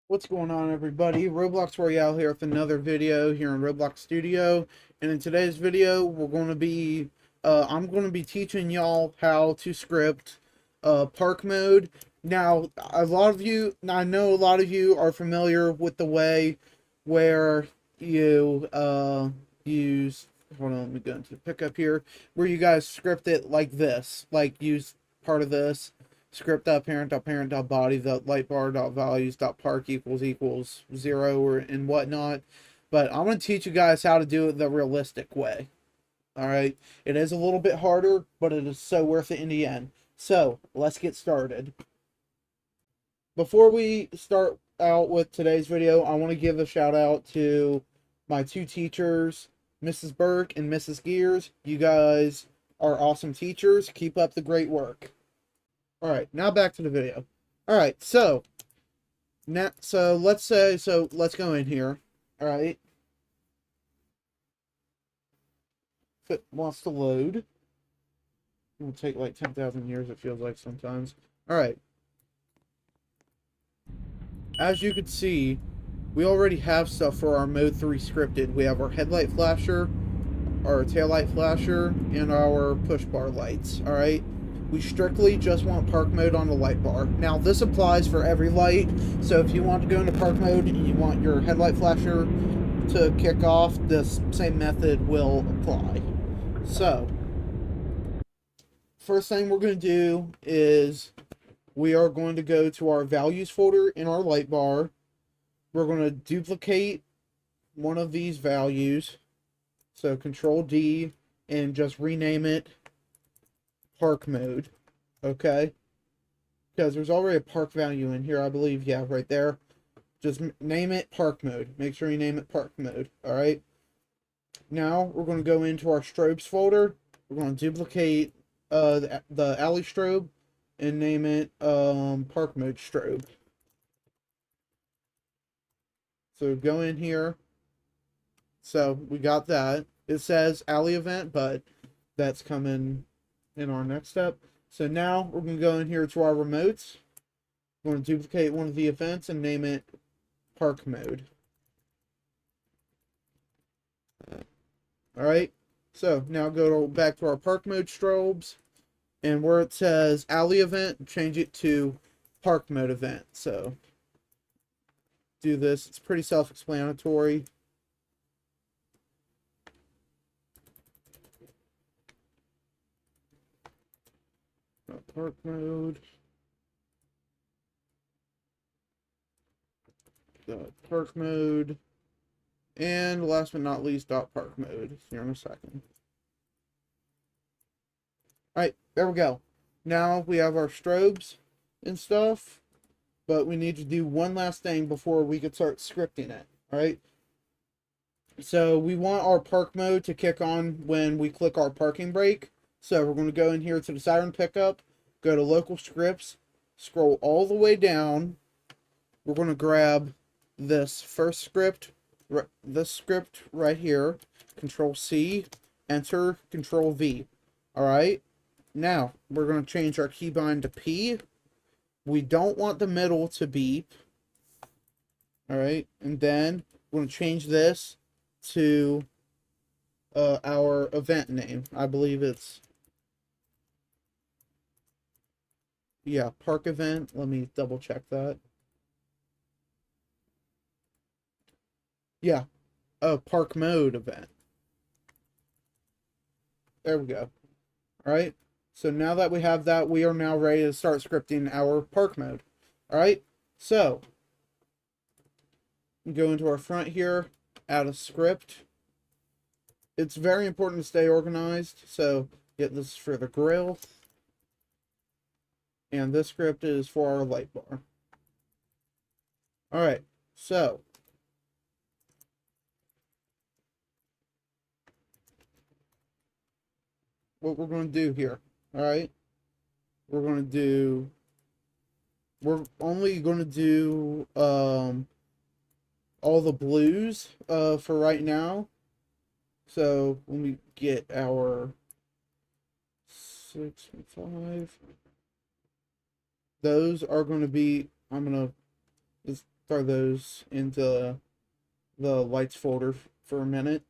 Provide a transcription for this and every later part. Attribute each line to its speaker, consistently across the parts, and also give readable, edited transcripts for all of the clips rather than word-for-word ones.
Speaker 1: What's going on, everybody? Roblox Royale here with another video here in Roblox Studio. And in today's video, I'm going to be teaching y'all how to script park mode. Now, I know a lot of you are familiar with the way where you use, hold on, let me go into the pickup here, where you guys script it like this, like use part of this script.parent.parent.body light bar dot values dot park equals 0 or and whatnot. But I'm going to teach you guys how to do it the realistic way. All right, it is a little bit harder, but it is so worth it in the end. So let's get started. Before we start out with today's video, I want to give a shout out to my two teachers, Mrs. Burke and Mrs. Gears. You guys are awesome teachers. Keep up the great work. All right, now back to the video. All right, so let's go in here. All right, if it wants to load, it will take like 10,000 years. It feels like sometimes. All right, as you can see, we already have stuff for our mode 3 scripted. We have our headlight flasher, our taillight flasher, and our push bar lights. All right. We strictly just want park mode on the light bar. Now, this applies for every light, so if you want to go into park mode and you want your headlight flasher to kick off, this same method will apply. So, first thing we're going to do is we are going to go to our values folder in our light bar. We're going to duplicate one of these values, so Control D, and just rename it park mode. Okay, because there's already a park value in here, I believe. Yeah, right there. Just name it park mode. Make sure you name it park mode. All right, now we're going to go into our strobes folder. We're going to duplicate the alley strobe and name it park mode strobe. So go in here. So we got that. It says alley event, but that's coming in our next step. So now we're going to go in here to our remotes. We're going to duplicate one of the events and name it park mode. Alright, so now back to our park mode strobes, and where it says alley event, change it to park mode event. So do this. It's pretty self-explanatory. Park mode. Park mode. And last but not least, park mode. Here in a second. Alright, there we go. Now we have our strobes and stuff. But we need to do one last thing before we could start scripting it. Alright. So we want our park mode to kick on when we click our parking brake. So we're going to go in here to the siren pickup, go to local scripts, scroll all the way down. We're going to grab this first script, this script right here, Control C, enter, Control V. All right. Now we're going to change our keybind to P. We don't want the middle to beep. All right. And then we're going to change this to our event name. I believe it's, yeah, park event. Let me double check that. Yeah, park mode event. There we go. All right. So now that we have that, we are now ready to start scripting our park mode. All right. So go into our front here, add a script. It's very important to stay organized. So get this for the grill. And this script is for our light bar. All right. So what we're going to do here. All right. We're only going to do all the blues for right now. So let me get our 6 and 5. Those are going to be, I'm going to just throw those into the lights folder for a minute.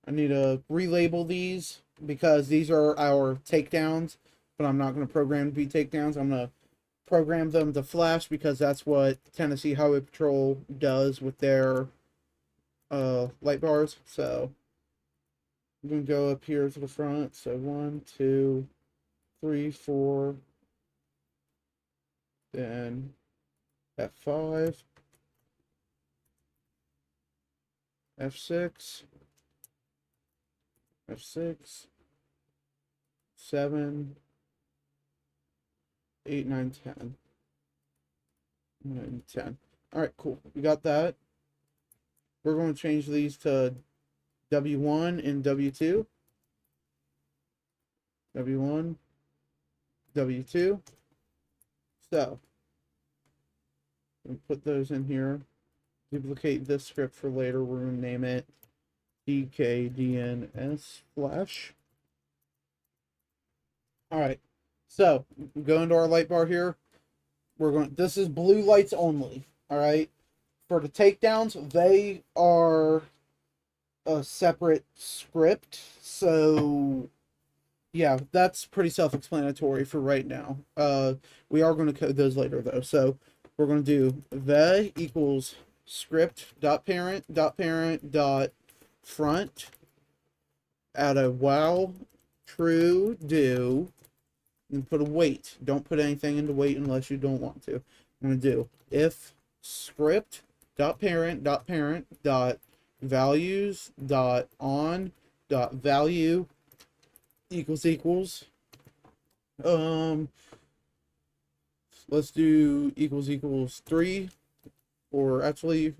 Speaker 1: I need to relabel these because these are our takedowns, but I'm not going to program to be takedowns. I'm going to program them to flash because that's what Tennessee Highway Patrol does with their light bars. So I'm going to go up here to the front. So 1, 2, 3, 4, then F5, F6, F6, 7, 8, 9, 10. 9, 10. All right, cool. We got that. We're going to change these to W1 and W2. W1, W2. So, we'll put those in here. Duplicate this script for later. We're going to name it DKDNS Flash. All right. So, go into our light bar here. This is blue lights only. All right. For the takedowns, they are a separate script. So, yeah, that's pretty self-explanatory for right now. We are going to code those later though. So, we're going to do the equals script.parent.parent.front add a while true do and put a wait. Don't put anything into wait unless you don't want to. I'm going to do if script.parent.parent.values.on.value equals let's do equals 3, or actually,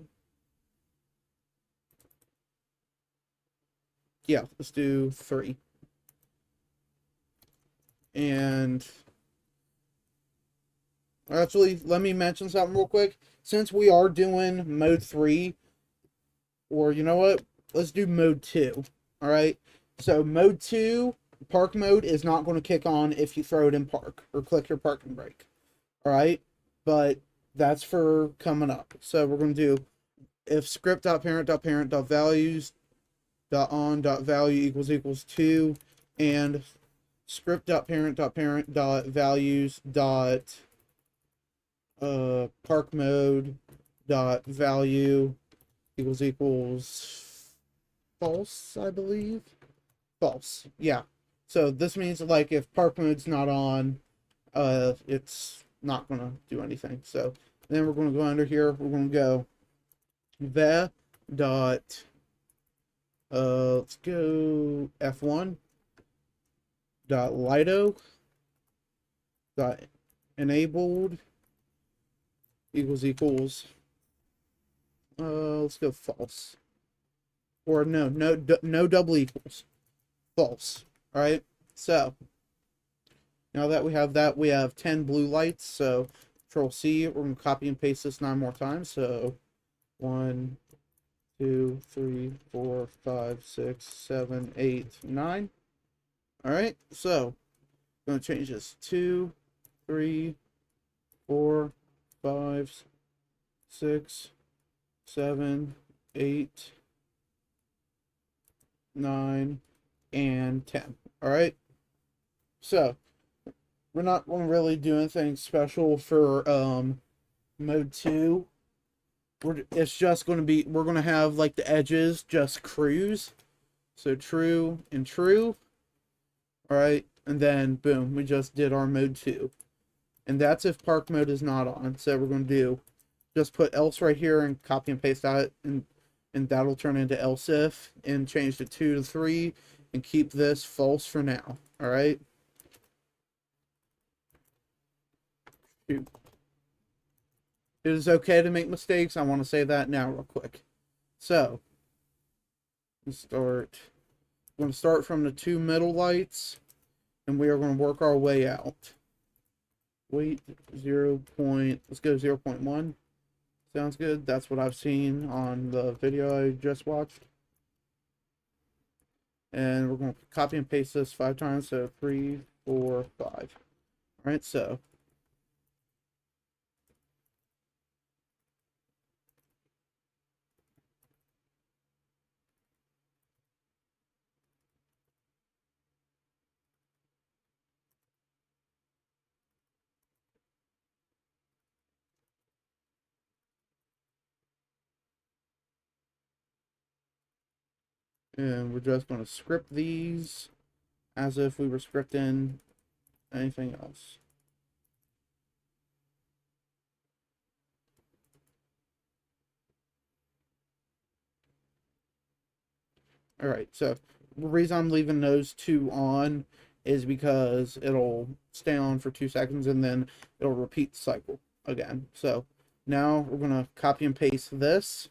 Speaker 1: yeah, let's do 3. And actually, let me mention something real quick. Since we are doing mode 3, or you know what, let's do mode 2. All right. So mode 2, park mode, is not going to kick on if you throw it in park or click your parking brake. All right. But that's for coming up. So we're going to do if script.parent.parent.values.on.value equals 2 and script.parent.parent.values.park mode dot value equals false, I believe. False. Yeah. So this means like if park mode's not on, it's not gonna do anything. So then we're gonna go under here. We're gonna go the dot let's go F1 dot Lido dot enabled equals let's go false, or no double equals, false. All right, so now that we have that, we have 10 blue lights. So Control C, we're going to copy and paste this 9 more times. So 1, 2, 3, 4, 5, 6, 7, 8, 9. All right, so I'm going to change this 2, 3, 4, 5, 6, 7, 8, 9, and 10. All right, so we're not going to really do anything special for mode 2. It's just going to be, we're going to have like the edges just cruise. So true and true. All right, and then boom, we just did our mode 2. And that's if park mode is not on. So we're going to do, just put else right here and copy and paste that, and that'll turn into else if, and change the 2 to 3 and keep this false for now. All right. It is okay to make mistakes. I want to say that now real quick. So we're going to start from the 2 middle lights, and we are going to work our way out. Wait, let's go 0.1. Sounds good. That's what I've seen on the video I just watched. And we're going to copy and paste this 5 times. So 3, 4, 5. All right, so And we're just going to script these as if we were scripting anything else. Alright, so the reason I'm leaving those two on is because it'll stay on for 2 seconds and then it'll repeat the cycle again. So now we're going to copy and paste this.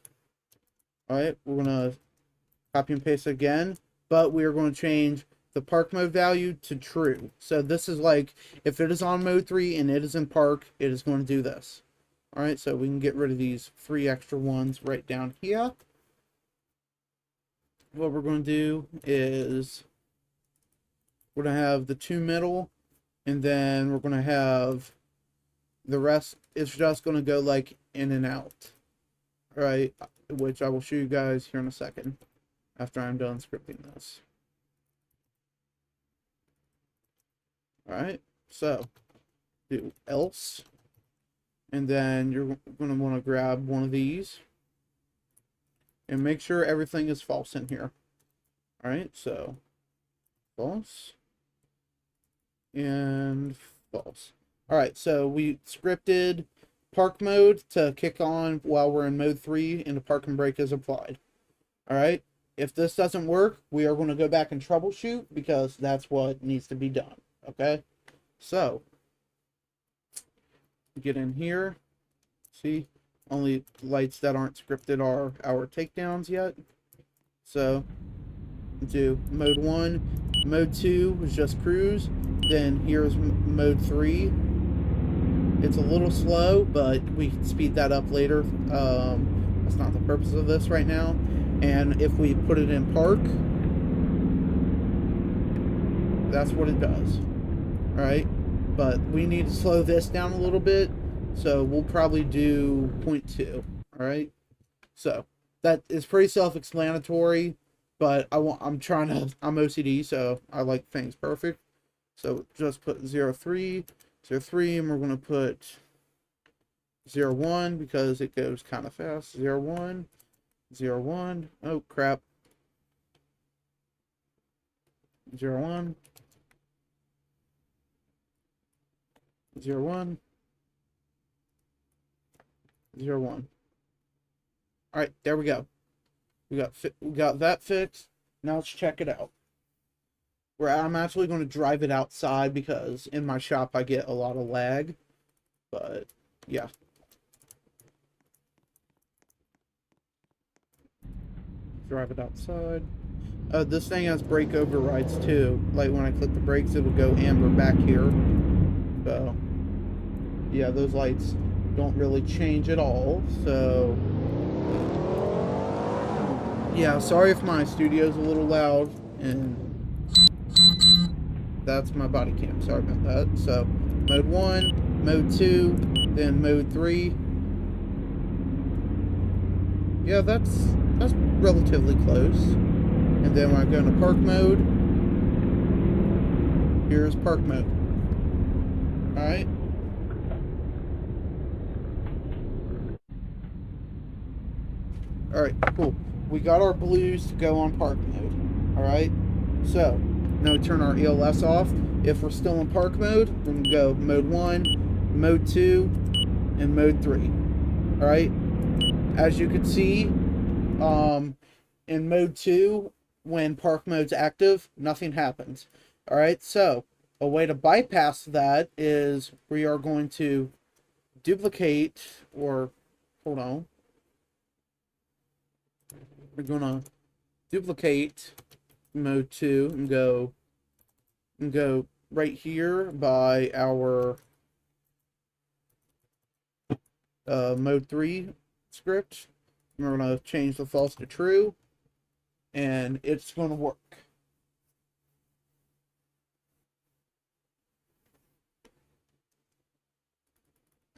Speaker 1: Alright, we're going to copy and paste again, but we are going to change the park mode value to true. So this is like, if it is on mode 3 and it is in park, it is going to do this. Alright, so we can get rid of these 3 extra ones right down here. What we're going to do is we're going to have the 2 middle, and then we're going to have the rest. It's just going to go like in and out. Alright, which I will show you guys here in a second after I'm done scripting this. Alright, so do else, and then you're going to want to grab one of these and make sure everything is false in here. Alright, so false and false. Alright, so we scripted park mode to kick on while we're in mode 3 and the parking brake is applied. Alright, if this doesn't work, we are going to go back and troubleshoot because that's what needs to be done. Okay, so get in here. See, only lights that aren't scripted are our takedowns yet. So do mode 1, mode 2 was just cruise. Then here's mode 3. It's a little slow, but we can speed that up later. That's not the purpose of this right now. And if we put it in park, that's what it does. Alright, but we need to slow this down a little bit, so we'll probably do 0.2. Alright, so that is pretty self-explanatory, but I'm OCD, so I like things perfect. So just put 0.3, 0.3, and we're going to put 0.1 because it goes kind of fast. 0.1, 0.1, oh crap, 0.1, 0.1, 0.1. All right, there we go. We got that fixed. Now let's check it out. I'm actually going to drive it outside because in my shop I get a lot of lag. But yeah. Drive it outside. This thing has brake overrides too. Like when I click the brakes, it'll go amber back here. So yeah, those lights don't really change at all. So yeah, sorry if my studio's a little loud, and that's my body cam. Sorry about that. So mode 1, mode 2, then mode 3. Yeah, that's relatively close. And then when I go into park mode, here's park mode. Alright. Alright, cool. We got our blues to go on park mode. Alright. So, now we turn our ELS off. If we're still in park mode, we're going to go mode 1, mode 2, and mode 3. Alright. As you can see, in mode 2, when park mode's active, nothing happens. Alright, so a way to bypass that is we are going to duplicate, or hold on. We're going to duplicate mode 2 and go right here by our mode 3 script. We're going to change the false to true, and it's going to work.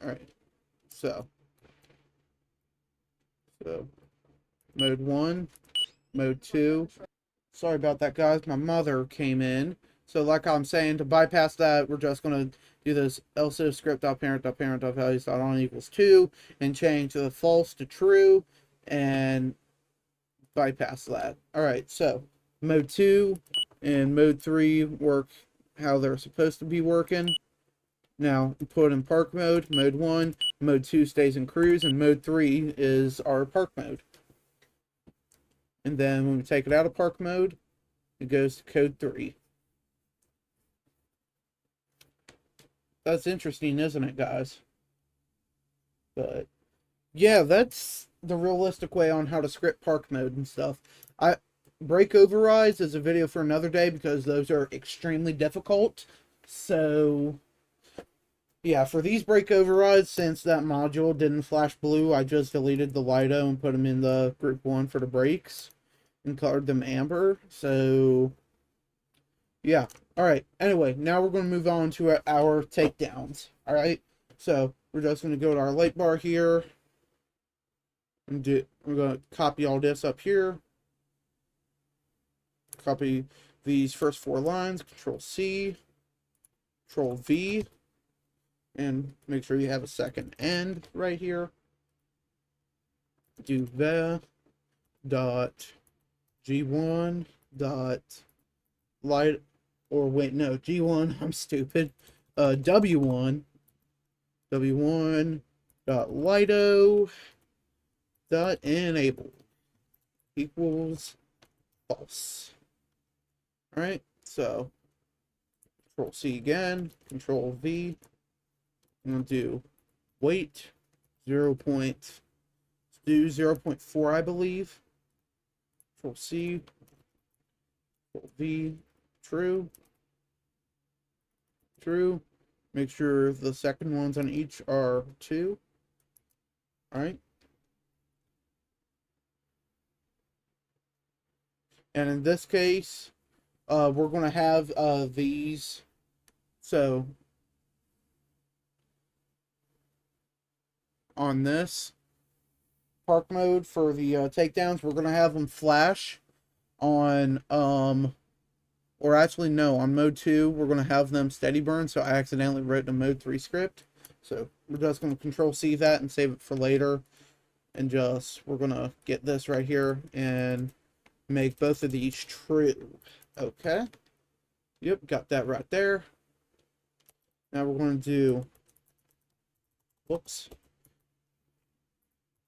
Speaker 1: Alright, so mode 1, mode 2. Sorry about that, guys. My mother came in. So like I'm saying, to bypass that, we're just going to do this else if script.parent.values.on equals 2 and change the false to true, and bypass that. All right, so mode 2 and mode 3 work how they're supposed to be working. Now put in park mode, mode 1, mode 2 stays in cruise, and mode 3 is our park mode. And then when we take it out of park mode, it goes to code 3. That's interesting, isn't it, guys? But yeah, that's the realistic way on how to script park mode and stuff. Break overrides is a video for another day because those are extremely difficult. So yeah, for these break overrides, since that module didn't flash blue, I just deleted the Lido and put them in the group 1 for the breaks and colored them amber. So yeah. Alright, anyway, now we're going to move on to our takedowns. Alright, so we're just going to go to our light bar here. And we're going to copy all this up here. Copy these first 4 lines, Control C, Control V, and make sure you have a second end right here. Do the dot G1 dot light, or wait, no, G1, I'm stupid. W1 dot Lido dot enable equals false. All right, so Control C again, Control V. I'm gonna do wait 0.4, I believe. Control C, Control V, true. Make sure the second ones on each are 2. All right. And in this case, we're going to have these. So on this park mode for the takedowns, we're going to have them flash on, or actually no, on mode 2, we're going to have them steady burn. So I accidentally wrote the mode 3 script. So we're just going to Control C that and save it for later. And we're going to get this right here and make both of these true. Okay. Yep, got that right there. Now we're going to do, whoops,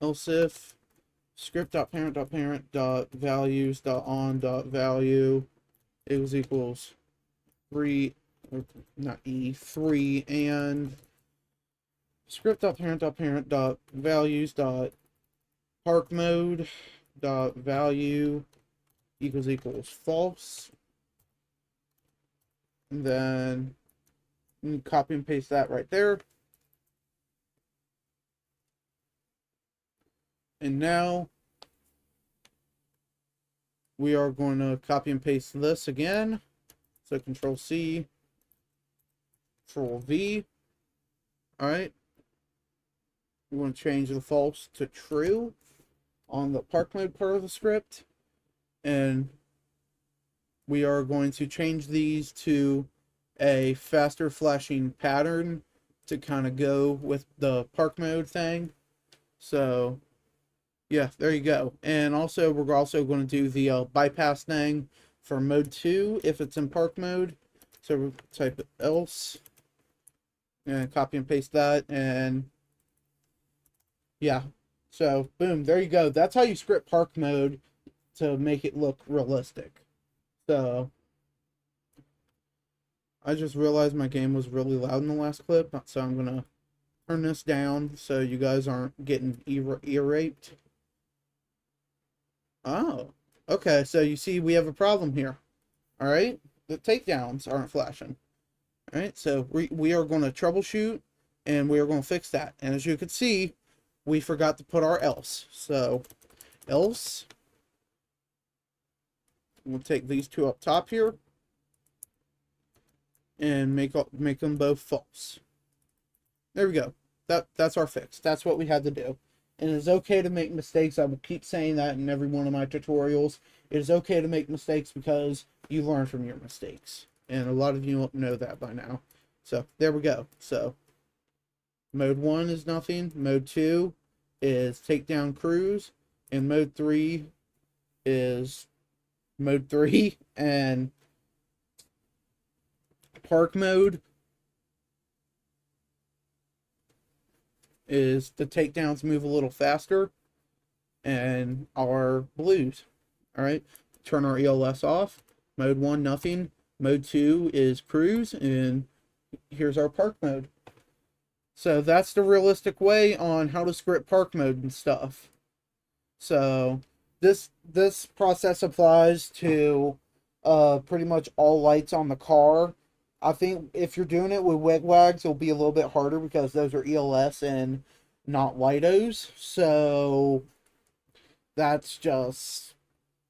Speaker 1: else if script.parent.parent.values.on.value equals 3, or not E, 3, and script.parent.parent.values.park.mode.value equals false. And then you copy and paste that right there. And now we are going to copy and paste this again. So Control C, Control V. All right. We want to change the false to true on the park mode part of the script. And we are going to change these to a faster flashing pattern to kind of go with the park mode thing. So yeah, there you go. And also, we're also going to do the bypass thing for mode 2 if it's in park mode. So we'll type else and copy and paste that, and yeah. So boom, there you go. That's how you script park mode to make it look realistic. So I just realized my game was really loud in the last clip, so I'm gonna turn this down so you guys aren't getting ear raped. Oh, okay, so you see we have a problem here. All right, the takedowns aren't flashing. All right, so we are going to troubleshoot and we are going to fix that. And as you can see, we forgot to put our else. So else, we'll take these 2 up top here and make them both false. There we go. That's our fix. That's what we had to do. And it is okay to make mistakes. I will keep saying that in every one of my tutorials. It is okay to make mistakes because you learn from your mistakes. And a lot of you know that by now. So there we go. So mode 1 is nothing. Mode 2 is takedown cruise. And mode 3 is mode 3, and park mode is the takedowns move a little faster, and our blues. All right, turn our ELS off. Mode 1, nothing. Mode 2 is cruise, and here's our park mode. So that's the realistic way on how to script park mode and stuff. So this process applies to pretty much all lights on the car. I think if you're doing it with wigwags, it'll be a little bit harder because those are ELS and not LIDOs. So that's just,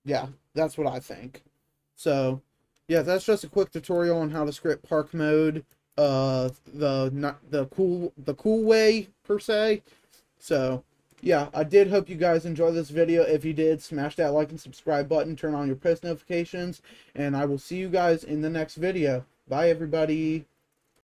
Speaker 1: yeah, that's what I think. So yeah, that's just a quick tutorial on how to script park mode the cool way per se. So yeah, I did hope you guys enjoyed this video. If you did, smash that like and subscribe button, turn on your post notifications, and I will see you guys in the next video. Bye everybody.